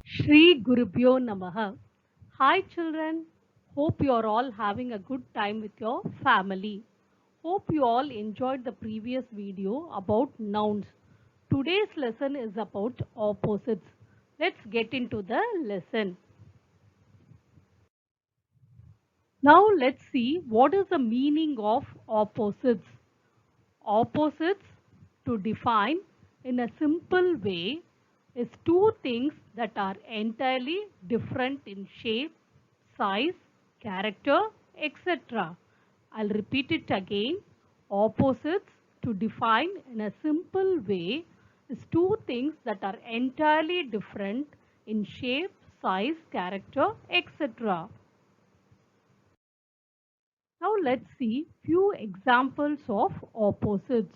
Shri Gurubhyo Namaha. Hi children, hope you are all having a good time with your family. Hope you all enjoyed the previous video about nouns. Today's lesson is about opposites. Let's get into the lesson. Now let's see what is the meaning of opposites. Opposites, to define in a simple way, is two things that are entirely different in shape, size, character, etc. I'll repeat it again. Opposites, to define in a simple way, is two things that are entirely different in shape, size, character, etc. Now let's see few examples of opposites.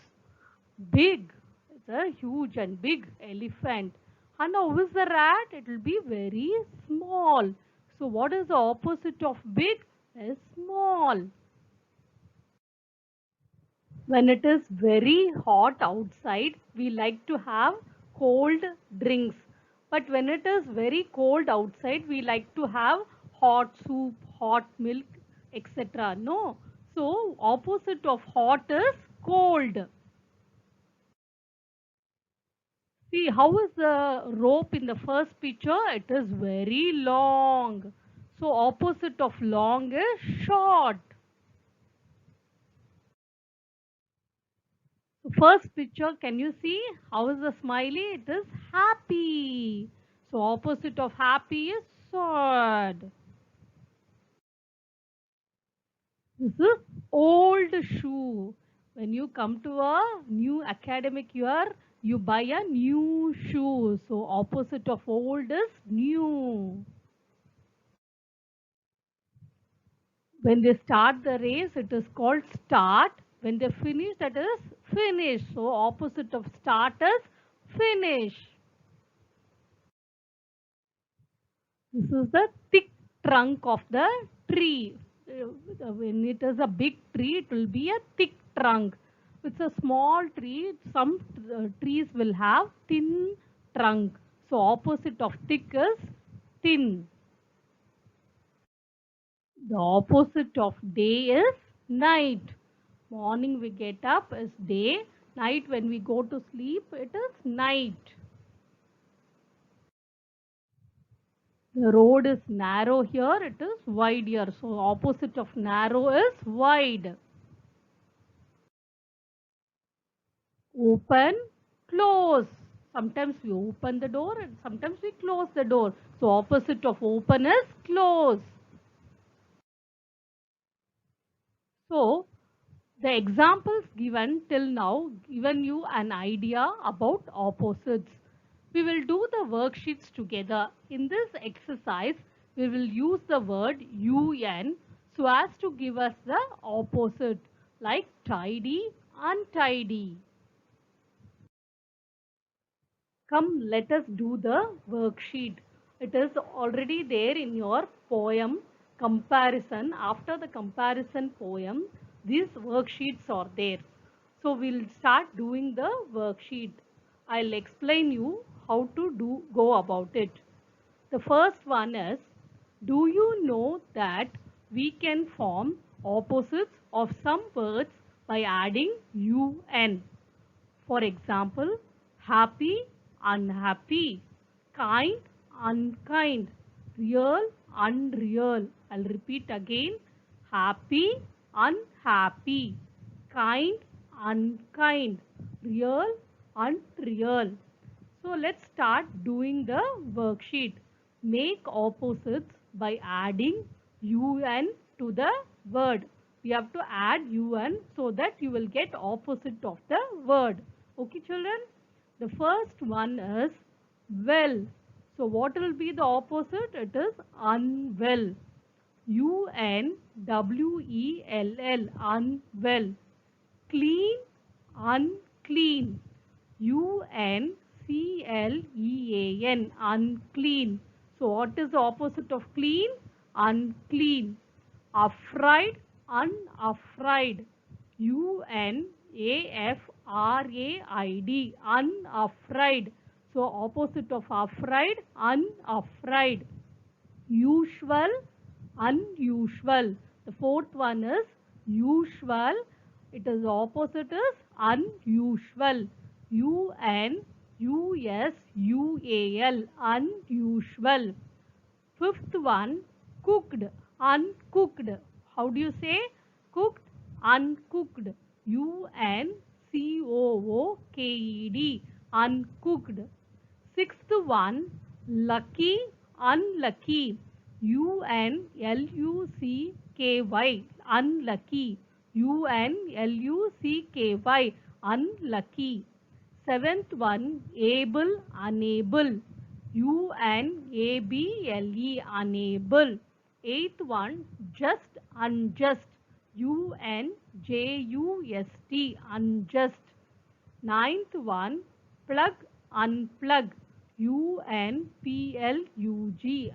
Big, it's a huge and big elephant. And how is the rat? It will be very small. So what is the opposite of big? Is small. When it is very hot outside, we like to have cold drinks. But when it is very cold outside, we like to have hot soup, hot milk, etc. No. So opposite of hot is cold. See, how is the rope in the first picture? It is very long. So opposite of long is short. So first picture, can you see how is the smiley? It is happy. So opposite of happy is sad. This is old shoe. When you come to a new academic year, you buy a new shoe. So opposite of old is new. When they start the race, it is called start. When they finish, that is finish. So opposite of start is finish. This is the thick trunk of the tree. When it is a big tree, it will be a thick trunk. It's a small tree. Some trees will have thin trunk. So opposite of thick is thin. The opposite of day is night. Morning we get up is day. Night when we go to sleep, it is night. The road is narrow here, it is wide here. So opposite of narrow is wide. Open, close. Sometimes we open the door and sometimes we close the door. So opposite of open is close. So the examples given till now given you an idea about opposites. We will do the worksheets together. In this exercise, we will use the word UN so as to give us the opposite like tidy, untidy. Come, let us do the worksheet. It is already there in your poem comparison. After the comparison poem, these worksheets are there. So we'll start doing the worksheet. I'll explain you how to go about it. The first one is, do you know that we can form opposites of some words by adding un? For example, happy, unhappy, kind, unkind, real, unreal. I'll repeat again. Happy, unhappy, kind, unkind, real, unreal. So let's start doing the worksheet. Make opposites by adding un to the word. We have to add un so that you will get opposite of the word. Okay children? The first one is well. So what will be the opposite? It is unwell. UNWELL, unwell. Clean, unclean. UNCLEAN, unclean. So what is the opposite of clean? Unclean. Afraid, unafraid. UNAFRIED, R-A-I-D, unafraid. So opposite of afraid, unafraid. Usual, unusual. The fourth one is usual. It is opposite is unusual. U-N-U-S-U-A-L, unusual. Fifth one, cooked, uncooked. How do you say? Cooked, uncooked. U-N-C-O-O-K-E-D, uncooked. Sixth one, lucky, unlucky. U-N-L-U-C-K-Y, unlucky. U-N-L-U-C-K-Y, unlucky. Seventh one, able, unable. U-N-A-B-L-E, unable. Eighth one, just, unjust. U-N-J-U-S-T, unjust. Ninth one, plug, unplug. U-N-P-L-U-G,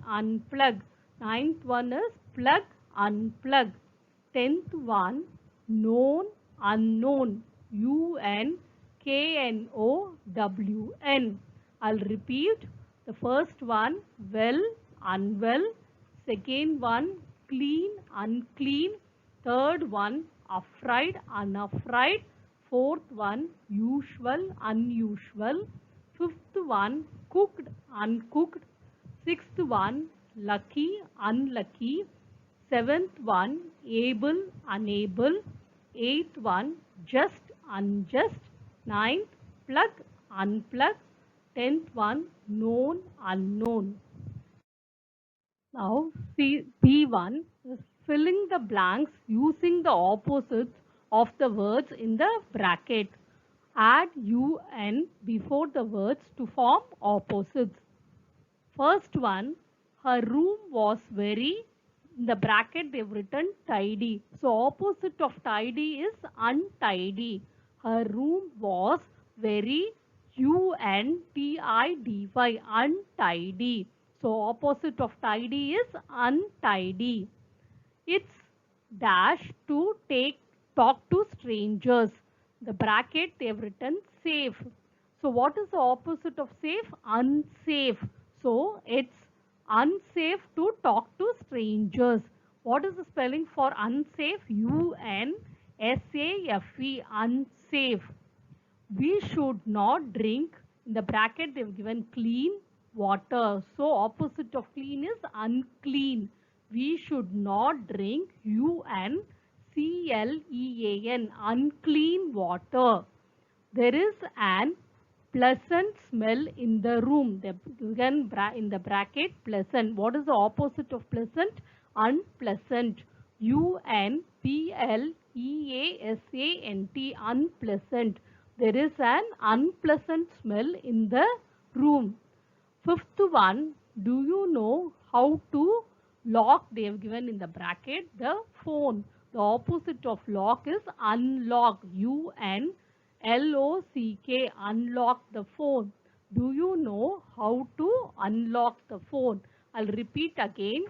unplug. Ninth one is plug, unplug. Tenth one, known, unknown. U-N-K-N-O-W-N. I'll repeat. The first one, well, unwell. Second one, clean, unclean. Third one, afraid, unafraid. Fourth one, usual, unusual. Fifth one, cooked, uncooked. Sixth one, lucky, unlucky. Seventh one, able, unable. Eighth one, just, unjust. Ninth, plug, unplug. Tenth one, known, unknown. Now, B1 is filling the blanks using the opposites of the words in the bracket. Add UN before the words to form opposites. First one, her room was very, in the bracket they've written tidy. So opposite of tidy is untidy. Her room was very, U-N-T-I-D-Y, untidy. So opposite of tidy is untidy. It's dash to talk to strangers. The bracket they've written safe. So what is the opposite of safe? Unsafe. So it's unsafe to talk to strangers. What is the spelling for unsafe? U-N-S-A-F-E, unsafe. We should not drink, in the bracket they've given clean water. So opposite of clean is unclean. We should not drink, U-N-C-L-E-A-N, unclean water. There is an pleasant smell in the room. They've given in the bracket pleasant. What is the opposite of pleasant? Unpleasant. U-N-P-L-E-A-S-A-N-T, unpleasant. There is an unpleasant smell in the room. Fifth one, do you know how to lock? They have given in the bracket the phone. The opposite of lock is unlock. U-N-L-O-C-K, unlock the phone. Do you know how to unlock the phone? I'll repeat again.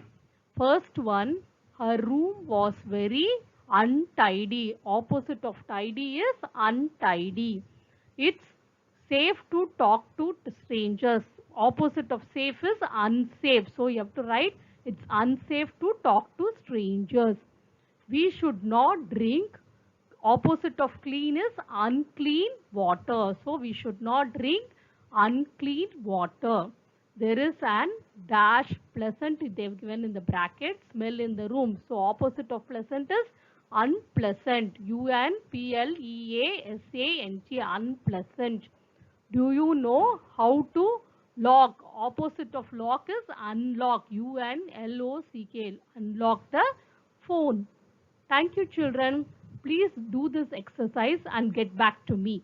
First one, her room was very untidy. Opposite of tidy is untidy. It's safe to talk to strangers. Opposite of safe is unsafe. So you have to write it's unsafe to talk to strangers. We should not drink. Opposite of clean is unclean water. So we should not drink unclean water. There is an dash pleasant, they've given in the bracket, smell in the room. So opposite of pleasant is unpleasant. U-N-P-L-E-A-S-A-N-T, unpleasant. Do you know how to lock? Opposite of lock is unlock. U-N-L-O-C-K, unlock the phone. Thank you, children. Please do this exercise and get back to me.